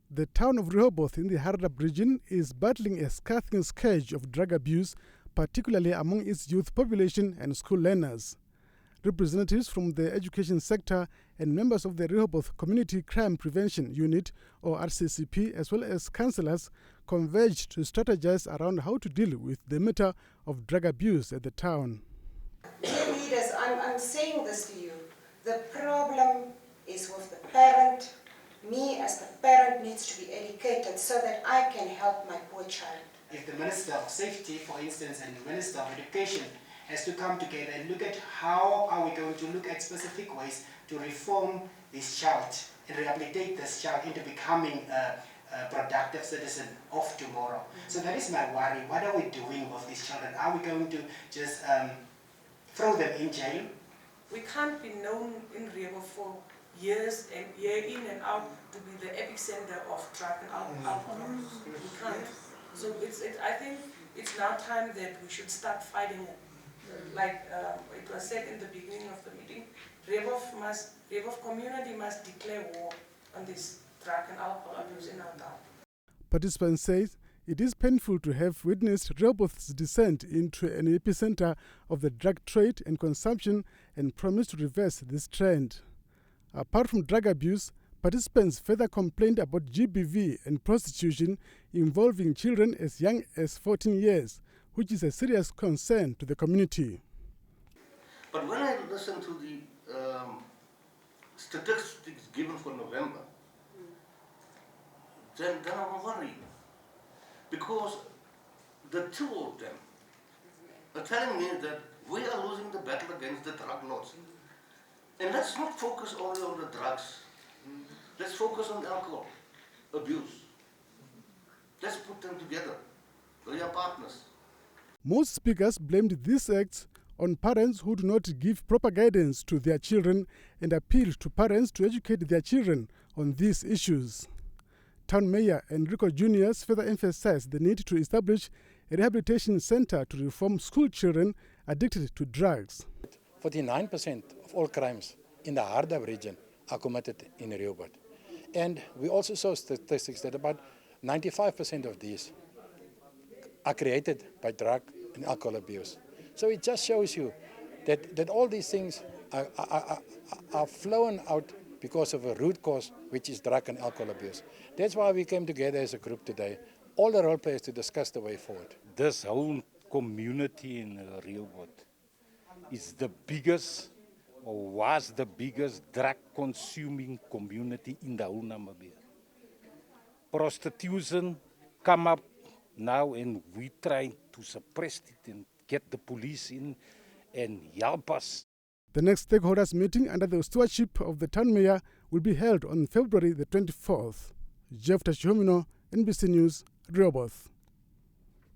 The town of Rehoboth in the Harada region is battling a scathing scourge of drug abuse, particularly among its youth population and school learners. Representatives from the education sector and members of the Rehoboth Community Crime Prevention Unit, or RCCP, as well as councillors, converged to strategize around how to deal with the matter of drug abuse at the town. Dear leaders, I'm saying this to you. The problem is with the parent. Me as the parent needs to be educated so that I can help my poor child. If the Minister of Safety, for instance, and the Minister of Education has to come together and look at how are we going to look at specific ways to reform this child and rehabilitate this child into becoming a productive citizen of tomorrow. So that is my worry. What are we doing with these children? Are we going to just throw them in jail? We can't be known in Rehoboth for years and year in and out to be the epicenter of drug and alcohol. We can't. So I think it's now time that we should start fighting it. Like it was said in the beginning of the meeting, Rehoboth community must declare war on this drug and alcohol abuse in our town. Participants say it is painful to have witnessed Rehoboth's descent into an epicenter of the drug trade and consumption and promise to reverse this trend. Apart from drug abuse, participants further complained about GBV and prostitution involving children as young as 14 years, which is a serious concern to the community. But when I listen to the statistics given for November, then I'm worried. Because the two of them are telling me that we are losing the battle against the drug lords. And let's not focus only on the drugs. Let's focus on the alcohol abuse. Let's put them together. We are partners. Most speakers blamed these acts on parents who do not give proper guidance to their children and appealed to parents to educate their children on these issues. Town Mayor Enrico Juniors further emphasized the need to establish a rehabilitation center to reform school children addicted to drugs. 49% of all crimes in the Harada region are committed in Rehoboth. And we also saw statistics that about 95% of these are created by drug and alcohol abuse. So it just shows you that all these things are flowing out because of a root cause, which is drug and alcohol abuse. That's why we came together as a group today, all the role players, to discuss the way forward. This whole community in Rehoboth is the biggest, or was the biggest, drug-consuming community in the whole Namibia. Prostitution come up now, and we try to suppress it and get the police in and help us. The next stakeholders meeting under the stewardship of the town mayor will be held on February the 24th. Jeff Tashihomino, NBC News, Rehoboth.